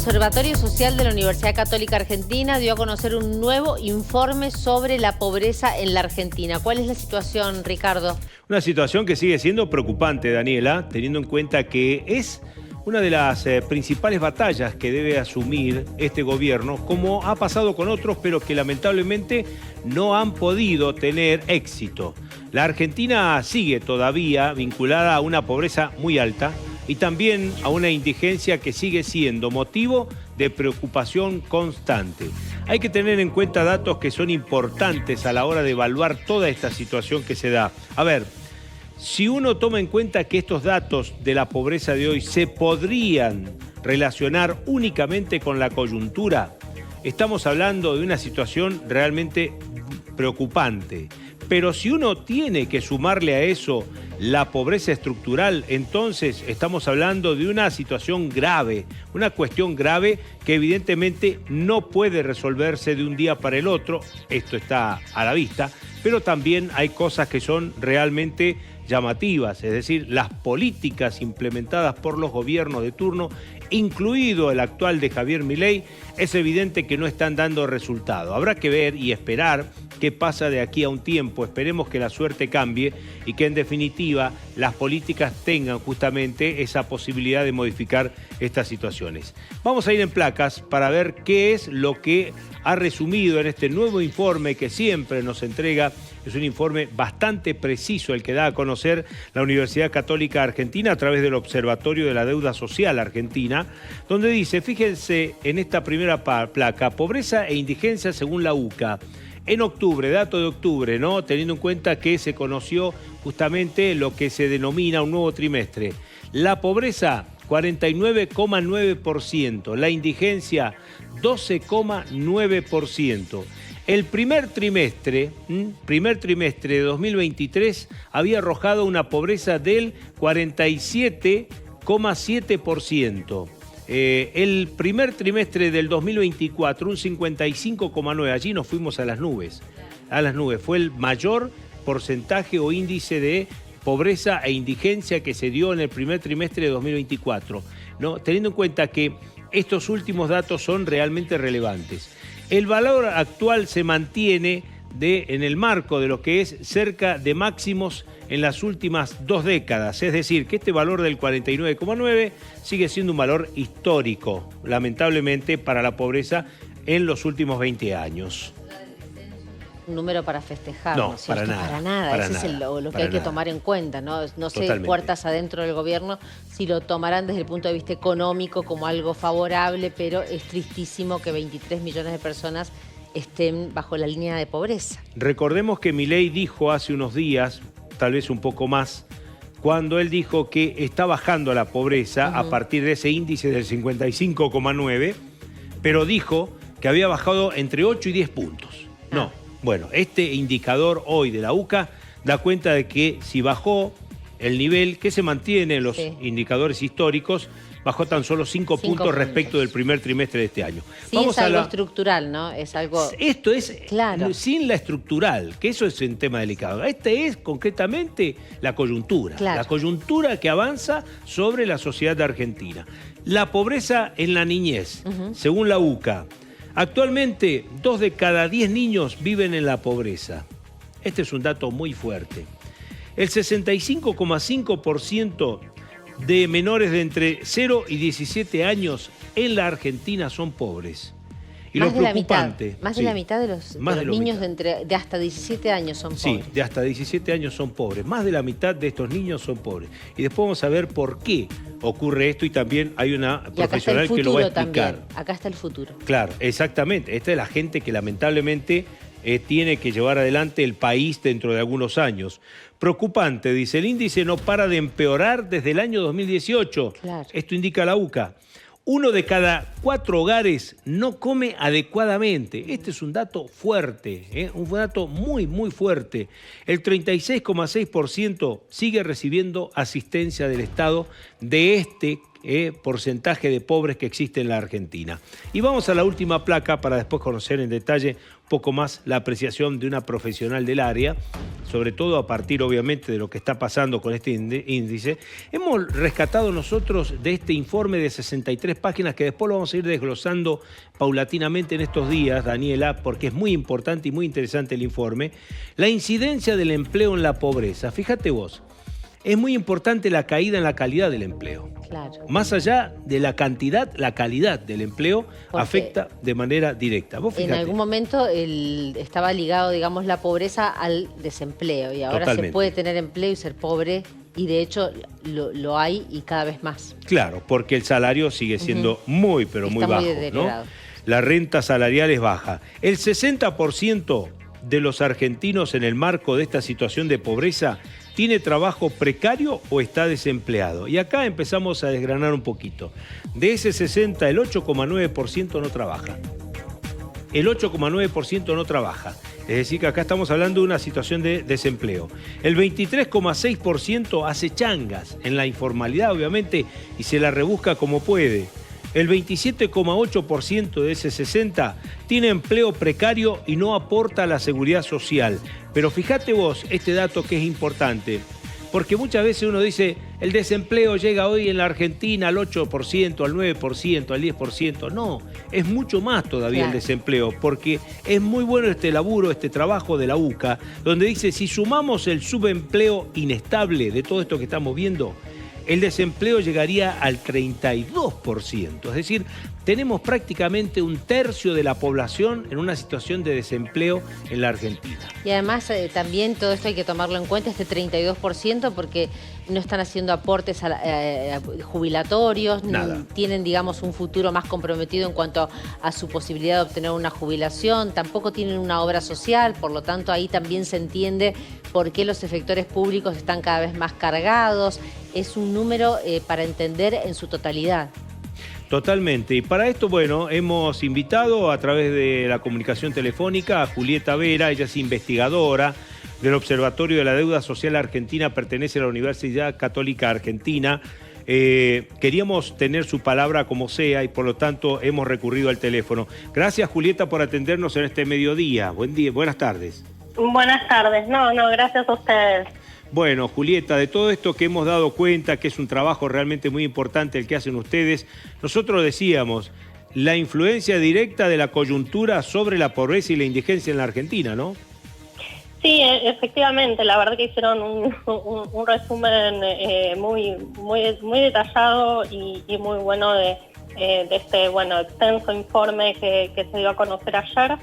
Observatorio Social de la Universidad Católica Argentina dio a conocer un nuevo informe sobre la pobreza en la Argentina. ¿Cuál es la situación, Ricardo? Una situación que sigue siendo preocupante, Daniela, teniendo en cuenta que es una de las principales batallas que debe asumir este gobierno, como ha pasado con otros, pero que lamentablemente no han podido tener éxito. La Argentina sigue todavía vinculada a una pobreza muy alta y también a una indigencia que sigue siendo motivo de preocupación constante. Hay que tener en cuenta datos que son importantes a la hora de evaluar toda esta situación que se da. A ver, si uno toma en cuenta que estos datos de la pobreza de hoy se podrían relacionar únicamente con la coyuntura, estamos hablando de una situación realmente preocupante. Pero si uno tiene que sumarle a eso la pobreza estructural, entonces estamos hablando de una situación grave, una cuestión grave que evidentemente no puede resolverse de un día para el otro. Esto está a la vista, pero también hay cosas que son realmente llamativas, es decir, las políticas implementadas por los gobiernos de turno, incluido el actual de Javier Milei, es evidente que no están dando resultado. Habrá que ver y esperar qué pasa de aquí a un tiempo. Esperemos que la suerte cambie y que en definitiva las políticas tengan justamente esa posibilidad de modificar estas situaciones. Vamos a ir en placas para ver qué es lo que ha resumido en este nuevo informe que siempre nos entrega. Es un informe bastante preciso el que da a conocer la Universidad Católica Argentina a través del Observatorio de la Deuda Social Argentina, donde dice, fíjense en esta primera placa, pobreza e indigencia según la UCA. En octubre, dato de octubre, ¿no? Teniendo en cuenta que se conoció justamente lo que se denomina un nuevo trimestre. La pobreza, 49,9%. La indigencia, 12,9%. El primer trimestre de 2023 había arrojado una pobreza del 47,7%. El primer trimestre del 2024, un 55,9%. Allí nos fuimos a las nubes. Fue el mayor porcentaje o índice de pobreza e indigencia que se dio en el primer trimestre de 2024, ¿no? Teniendo en cuenta que estos últimos datos son realmente relevantes. El valor actual se mantiene en el marco de lo que es cerca de máximos en las últimas 2 décadas. Es decir, que este valor del 49,9 sigue siendo un valor histórico, lamentablemente, para la pobreza en los últimos 20 años. Un número para festejar, No, ¿no es cierto? Para nada. Ese es lo que hay que tomar en cuenta, ¿no? No sé, Totalmente. puertas adentro del gobierno, si lo tomarán desde el punto de vista económico como algo favorable, pero es tristísimo que 23 millones de personas estén bajo la línea de pobreza. Recordemos que Milei dijo hace unos días, tal vez un poco más, cuando él dijo que está bajando la pobreza a partir de ese índice del 55,9, pero dijo que había bajado entre 8 y 10 puntos. No. Bueno, este indicador hoy de la UCA da cuenta de que si bajó el nivel que se mantiene en los indicadores históricos, bajó tan solo 5 puntos respecto del primer trimestre de este año. Sí, vamos es algo estructural, ¿no? Es algo... Esto es claro, sin la estructural, que eso es un tema delicado. Este es concretamente la coyuntura. Claro. La coyuntura que avanza sobre la sociedad de Argentina. La pobreza en la niñez, según la UCA. Actualmente, 2 de cada 10 niños viven en la pobreza. Este es un dato muy fuerte. El 65,5% de menores de entre 0 y 17 años en la Argentina son pobres. Y lo preocupante, más de la mitad de los niños de hasta 17 años son pobres. Sí, de hasta 17 años son pobres. Más de la mitad de estos niños son pobres. Y después vamos a ver por qué ocurre esto y también hay una profesional que lo va a explicar. También. Acá está el futuro. Claro, exactamente. Esta es la gente que lamentablemente tiene que llevar adelante el país dentro de algunos años. Preocupante, dice, el índice no para de empeorar desde el año 2018. Claro. Esto indica la UCA. 1 de cada 4 hogares no come adecuadamente. Este es un dato fuerte, un dato muy, muy fuerte. El 36,6% sigue recibiendo asistencia del Estado de este porcentaje de pobres que existe en la Argentina. Y vamos a la última placa para después conocer en detalle un poco más la apreciación de una profesional del área sobre todo a partir obviamente de lo que está pasando con este índice, hemos rescatado nosotros de este informe de 63 páginas que después lo vamos a ir desglosando paulatinamente en estos días, Daniela, porque es muy importante y muy interesante el informe, la incidencia del empleo en la pobreza. Fíjate vos, es muy importante la caída en la calidad del empleo. Claro. Más allá de la cantidad, la calidad del empleo porque afecta de manera directa. Vos fíjate. En algún momento estaba ligado, digamos, la pobreza al desempleo y ahora se puede tener empleo y ser pobre y de hecho lo hay y cada vez más. Claro, porque el salario sigue siendo muy, pero muy bajo, ¿no? La renta salarial es baja. El 60% de los argentinos en el marco de esta situación de pobreza tiene trabajo precario o está desempleado. Y acá empezamos a desgranar un poquito. De ese 60, el 8,9% no trabaja. El 8,9% no trabaja. Es decir, que acá estamos hablando de una situación de desempleo. El 23,6% hace changas en la informalidad, obviamente, y se la rebusca como puede. El 27,8% de ese 60 tiene empleo precario y no aporta a la seguridad social. Pero fíjate vos este dato que es importante, porque muchas veces uno dice, el desempleo llega hoy en la Argentina al 8%, al 9%, al 10%. No, es mucho más todavía el desempleo, porque es muy bueno este laburo, este trabajo de la UCA, donde dice, si sumamos el subempleo inestable de todo esto que estamos viendo, el desempleo llegaría al 32%. Es decir, tenemos prácticamente un tercio de la población en una situación de desempleo en la Argentina. Y además también todo esto hay que tomarlo en cuenta, este 32%, porque no están haciendo aportes jubilatorios, ni tienen, digamos, un futuro más comprometido en cuanto a su posibilidad de obtener una jubilación, tampoco tienen una obra social, por lo tanto ahí también se entiende por qué los efectores públicos están cada vez más cargados. Es un número para entender en su totalidad. Totalmente. Y para esto, bueno, hemos invitado a través de la comunicación telefónica a Julieta Vera, ella es investigadora del Observatorio de la Deuda Social Argentina, pertenece a la Universidad Católica Argentina. Queríamos tener su palabra como sea y por lo tanto hemos recurrido al teléfono. Gracias, Julieta, por atendernos en este mediodía. Buen día, buenas tardes. Buenas tardes. No, gracias a ustedes. Bueno, Julieta, de todo esto que hemos dado cuenta, que es un trabajo realmente muy importante el que hacen ustedes, nosotros decíamos, la influencia directa de la coyuntura sobre la pobreza y la indigencia en la Argentina, ¿no? Sí, efectivamente, la verdad que hicieron un resumen muy detallado y muy bueno de este extenso informe que se dio a conocer ayer.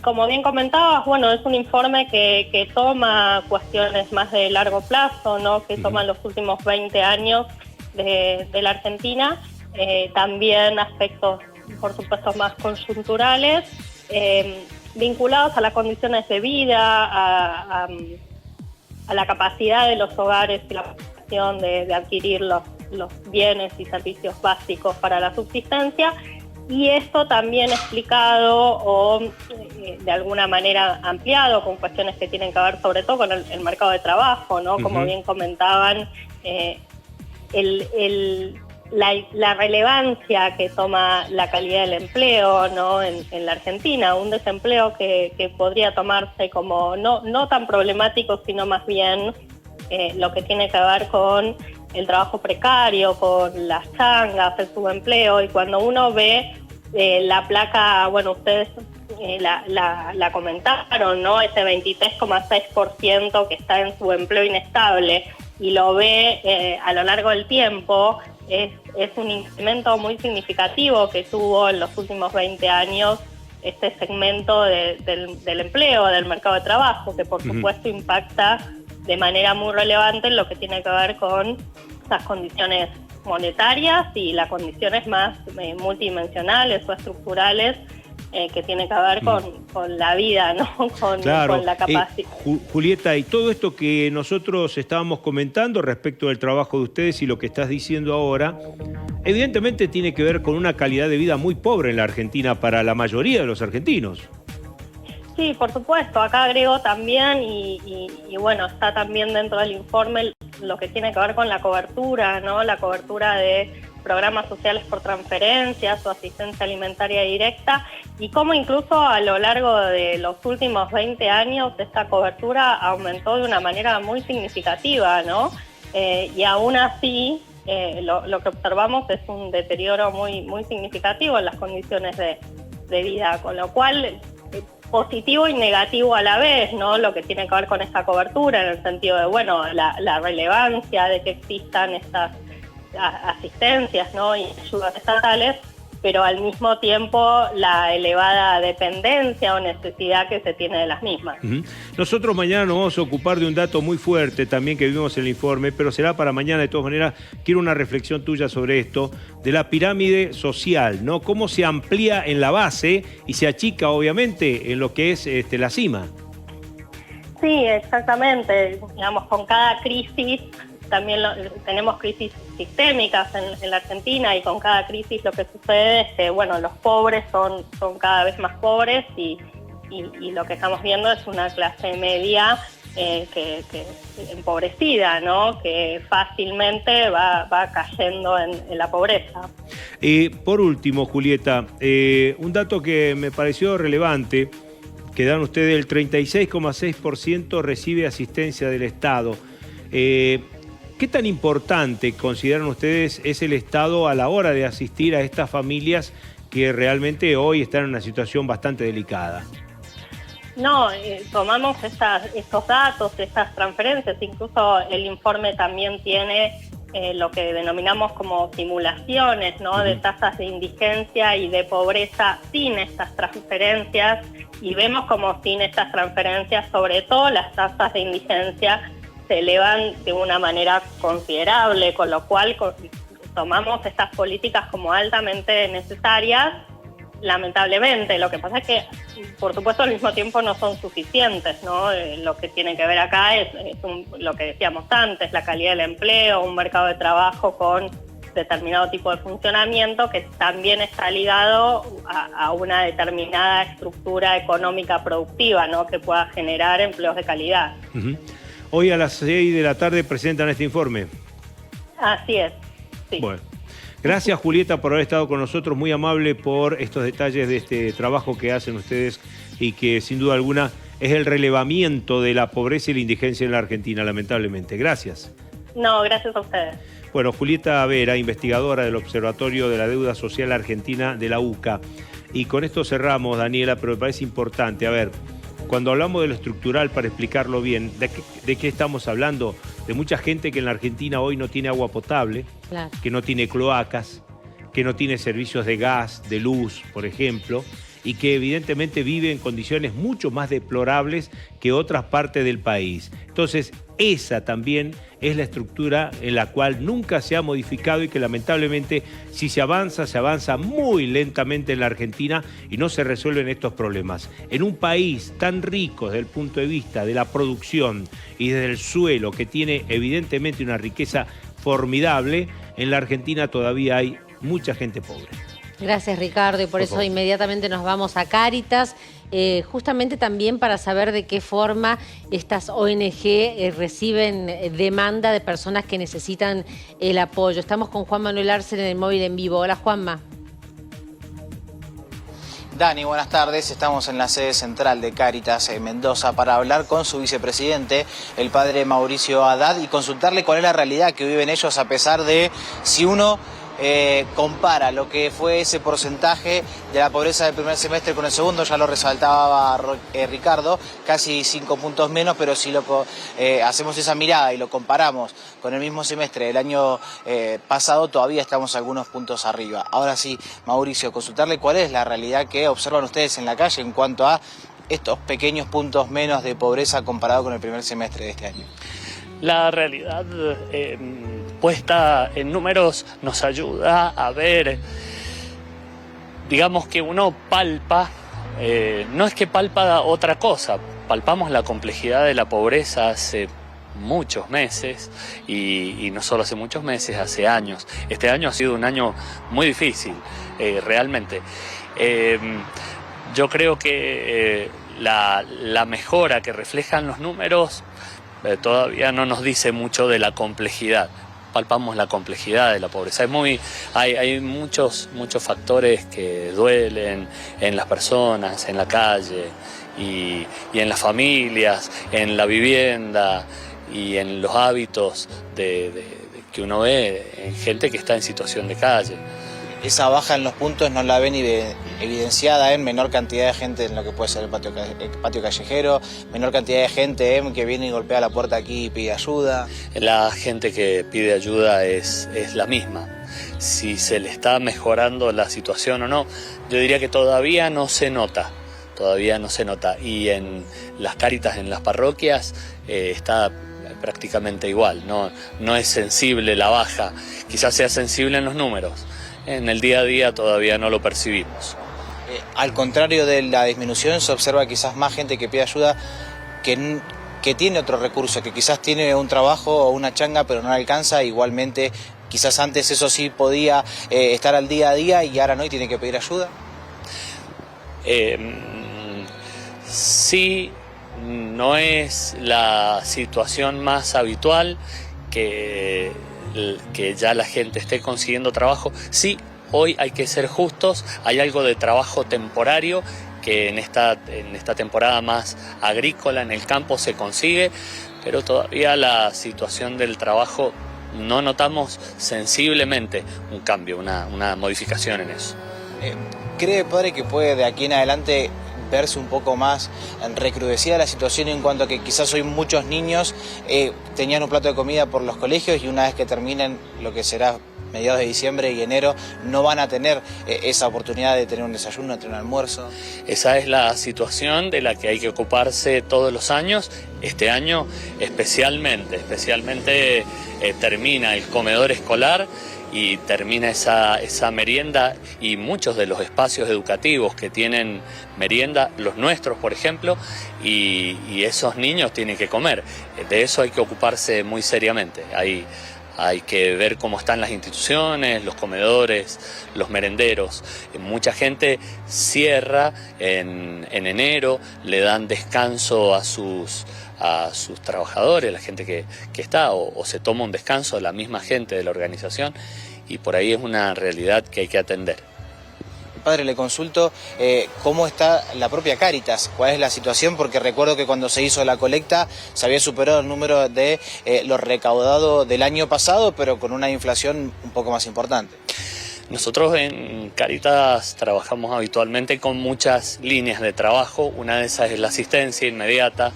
Como bien comentabas, es un informe que toma cuestiones más de largo plazo, ¿no? Que toma los últimos 20 años de la Argentina, también aspectos, por supuesto, más conjunturales, vinculados a las condiciones de vida, a la capacidad de los hogares y la población de adquirir los bienes y servicios básicos para la subsistencia. Y esto también explicado o de alguna manera ampliado con cuestiones que tienen que ver sobre todo con el mercado de trabajo, ¿no? Como bien comentaban, la relevancia que toma la calidad del empleo, ¿no? en la Argentina, un desempleo que podría tomarse como no tan problemático, sino más bien lo que tiene que ver con el trabajo precario, con las changas, el subempleo, y cuando uno ve la placa, ustedes la comentaron, ¿no? Ese 23,6% que está en subempleo inestable y lo ve a lo largo del tiempo, es un incremento muy significativo que tuvo en los últimos 20 años este segmento del empleo, del mercado de trabajo, que por supuesto impacta de manera muy relevante en lo que tiene que ver con las condiciones monetarias y las condiciones más multidimensionales o estructurales que tiene que ver con la vida, ¿no? Con la capacidad. Julieta, y todo esto que nosotros estábamos comentando respecto del trabajo de ustedes y lo que estás diciendo ahora, evidentemente tiene que ver con una calidad de vida muy pobre en la Argentina para la mayoría de los argentinos. Sí, por supuesto. Acá agrego también, y está también dentro del informe lo que tiene que ver con la cobertura, ¿no? La cobertura de programas sociales por transferencias o asistencia alimentaria directa, y cómo incluso a lo largo de los últimos 20 años esta cobertura aumentó de una manera muy significativa, ¿no? Y aún así lo que observamos es un deterioro muy significativo en las condiciones de vida, con lo cual positivo y negativo a la vez, ¿no? Lo que tiene que ver con esta cobertura, en el sentido de, bueno, la relevancia de que existan estas asistencias, ¿no? Y ayudas estatales, pero al mismo tiempo la elevada dependencia o necesidad que se tiene de las mismas. Nosotros mañana nos vamos a ocupar de un dato muy fuerte también que vimos en el informe, pero será para mañana. De todas maneras, quiero una reflexión tuya sobre esto, de la pirámide social, ¿no? Cómo se amplía en la base y se achica, obviamente, en lo que es la cima. Sí, exactamente. Digamos, con cada crisis, también tenemos crisis sistémicas en la Argentina, y con cada crisis lo que sucede es que, bueno, los pobres son cada vez más pobres y lo que estamos viendo es una clase media que empobrecida, ¿no? Que fácilmente va cayendo en la pobreza. Por último, Julieta, un dato que me pareció relevante, que dan ustedes, el 36,6% recibe asistencia del Estado. ¿Qué tan importante consideran ustedes es el Estado a la hora de asistir a estas familias que realmente hoy están en una situación bastante delicada? No, tomamos estos datos, estas transferencias, incluso el informe también tiene lo que denominamos como simulaciones, ¿no? De tasas de indigencia y de pobreza sin estas transferencias, y vemos como sin estas transferencias, sobre todo las tasas de indigencia, se elevan de una manera considerable, con lo cual tomamos estas políticas como altamente necesarias, lamentablemente. Lo que pasa es que, por supuesto, al mismo tiempo no son suficientes, ¿no? Lo que tiene que ver acá es lo que decíamos antes, la calidad del empleo, un mercado de trabajo con determinado tipo de funcionamiento que también está ligado a una determinada estructura económica productiva, ¿no? Que pueda generar empleos de calidad. Hoy a las 6 de la tarde presentan este informe. Así es, sí. Bueno, gracias, Julieta, por haber estado con nosotros, muy amable por estos detalles de este trabajo que hacen ustedes y que sin duda alguna es el relevamiento de la pobreza y la indigencia en la Argentina, lamentablemente. Gracias. No, gracias a ustedes. Bueno, Julieta Vera, investigadora del Observatorio de la Deuda Social Argentina de la UCA. Y con esto cerramos, Daniela, pero me parece importante. A ver, cuando hablamos de lo estructural, para explicarlo bien, ¿de qué estamos hablando? De mucha gente que en la Argentina hoy no tiene agua potable, claro, que no tiene cloacas, que no tiene servicios de gas, de luz, por ejemplo, y que evidentemente vive en condiciones mucho más deplorables que otras partes del país. Entonces, esa también es la estructura en la cual nunca se ha modificado y que lamentablemente si se avanza muy lentamente en la Argentina y no se resuelven estos problemas. En un país tan rico desde el punto de vista de la producción y desde el suelo, que tiene evidentemente una riqueza formidable, en la Argentina todavía hay mucha gente pobre. Gracias, Ricardo, y por eso inmediatamente nos vamos a Cáritas, justamente también para saber de qué forma estas ONG reciben demanda de personas que necesitan el apoyo. Estamos con Juan Manuel Arce en el móvil en vivo. Hola, Juanma. Dani, buenas tardes. Estamos en la sede central de Cáritas en Mendoza para hablar con su vicepresidente, el padre Mauricio Haddad, y consultarle cuál es la realidad que viven ellos, a pesar de, si uno compara lo que fue ese porcentaje de la pobreza del primer semestre con el segundo, ya lo resaltaba Ricardo, casi 5 puntos menos, pero si hacemos esa mirada y lo comparamos con el mismo semestre del año pasado, todavía estamos algunos puntos arriba. Ahora sí, Mauricio, consultarle cuál es la realidad que observan ustedes en la calle en cuanto a estos pequeños puntos menos de pobreza comparado con el primer semestre de este año. La realidad puesta en números nos ayuda a ver, digamos que uno palpa, no es que palpa otra cosa, palpamos la complejidad de la pobreza hace muchos meses y no solo hace muchos meses, hace años. Este año ha sido un año muy difícil, realmente. Yo creo que la mejora que reflejan los números todavía no nos dice mucho de la complejidad, palpamos la complejidad de la pobreza. Hay muchos factores que duelen en las personas, en la calle y en las familias, en la vivienda y en los hábitos que uno ve en gente que está en situación de calle. Esa baja en los puntos no la ven evidenciada en menor cantidad de gente en lo que puede ser el patio callejero, menor cantidad de gente que viene y golpea la puerta aquí y pide ayuda. La gente que pide ayuda es la misma. Si se le está mejorando la situación o no, yo diría que todavía no se nota. Y en las Cáritas, en las parroquias, está prácticamente igual. No es sensible la baja, quizás sea sensible en los números. En el día a día todavía no lo percibimos. Al contrario de la disminución, se observa quizás más gente que pide ayuda que tiene otro recurso, que quizás tiene un trabajo o una changa pero no le alcanza. Igualmente, quizás antes eso sí podía estar al día a día y ahora no, y tiene que pedir ayuda. Sí, no es la situación más habitual que ya la gente esté consiguiendo trabajo. Sí, hoy hay que ser justos, hay algo de trabajo temporario que en esta temporada más agrícola, en el campo, se consigue, pero todavía la situación del trabajo no notamos sensiblemente un cambio, una modificación en eso. ¿Cree, padre, que puede de aquí en adelante verse un poco más recrudecida la situación en cuanto a que quizás hoy muchos niños tenían un plato de comida por los colegios y una vez que terminen lo que será mediados de diciembre y enero no van a tener esa oportunidad de tener un desayuno, de tener un almuerzo? Esa es la situación de la que hay que ocuparse todos los años. Este año especialmente termina el comedor escolar y termina esa merienda, y muchos de los espacios educativos que tienen merienda, los nuestros por ejemplo, y esos niños tienen que comer. De eso hay que ocuparse muy seriamente. Hay que ver cómo están las instituciones, los comedores, los merenderos. Mucha gente cierra en enero, le dan descanso a sus trabajadores, la gente que está, o se toma un descanso, la misma gente de la organización, y por ahí es una realidad que hay que atender. Padre, le consulto cómo está la propia Cáritas, cuál es la situación, porque recuerdo que cuando se hizo la colecta se había superado el número de lo recaudado del año pasado, pero con una inflación un poco más importante. Nosotros en Cáritas trabajamos habitualmente con muchas líneas de trabajo. Una de esas es la asistencia inmediata,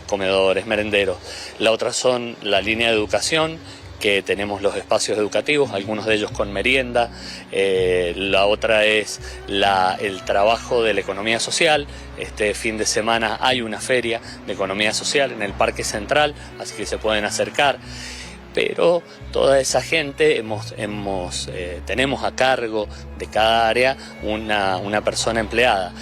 comedores, merenderos. La otra son la línea de educación, que tenemos los espacios educativos, algunos de ellos con merienda. La otra es el trabajo de la economía social. Este fin de semana hay una feria de economía social en el Parque Central, así que se pueden acercar. Pero toda esa gente tenemos a cargo de cada área una persona empleada.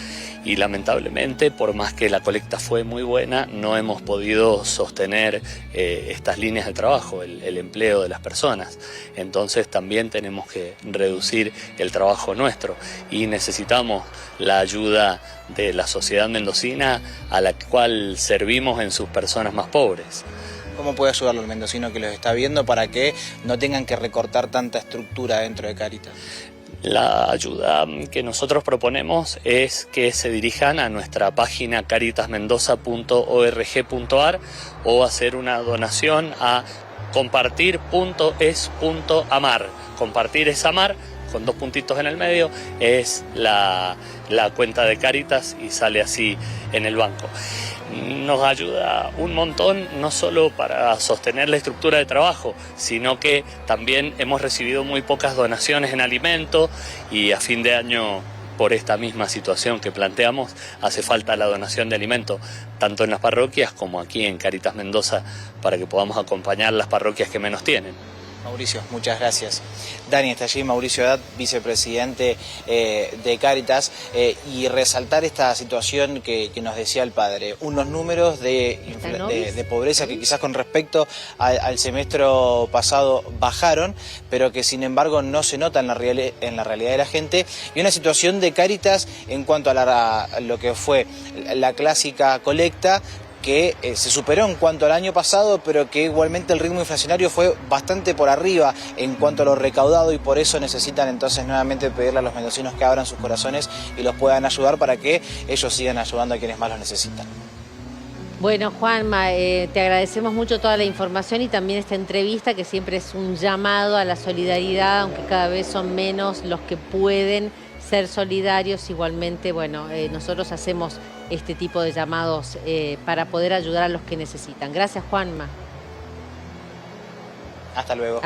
Y lamentablemente, por más que la colecta fue muy buena, no hemos podido sostener estas líneas de trabajo, el empleo de las personas. Entonces también tenemos que reducir el trabajo nuestro y necesitamos la ayuda de la sociedad mendocina a la cual servimos en sus personas más pobres. ¿Cómo puede ayudarlo el mendocino que los está viendo para que no tengan que recortar tanta estructura dentro de Cáritas? La ayuda que nosotros proponemos es que se dirijan a nuestra página caritasmendoza.org.ar o hacer una donación a compartir.es.amar. Compartir es amar, con 2 puntitos en el medio, es la cuenta de Cáritas y sale así en el banco. Nos ayuda un montón, no solo para sostener la estructura de trabajo, sino que también hemos recibido muy pocas donaciones en alimento y a fin de año, por esta misma situación que planteamos, hace falta la donación de alimento, tanto en las parroquias como aquí en Cáritas Mendoza, para que podamos acompañar las parroquias que menos tienen. Mauricio, muchas gracias. Dani, está allí Mauricio Haddad, vicepresidente de Cáritas, y resaltar esta situación que nos decía el padre, unos números de pobreza que quizás con respecto al semestre pasado bajaron, pero que sin embargo no se nota en la realidad de la gente, y una situación de Cáritas en cuanto a lo que fue la clásica colecta, que se superó en cuanto al año pasado, pero que igualmente el ritmo inflacionario fue bastante por arriba en cuanto a lo recaudado, y por eso necesitan entonces nuevamente pedirle a los mendocinos que abran sus corazones y los puedan ayudar para que ellos sigan ayudando a quienes más los necesitan. Bueno, Juanma, te agradecemos mucho toda la información y también esta entrevista, que siempre es un llamado a la solidaridad, aunque cada vez son menos los que pueden ser solidarios. Igualmente, bueno, nosotros hacemos este tipo de llamados para poder ayudar a los que necesitan. Gracias, Juanma. Hasta luego.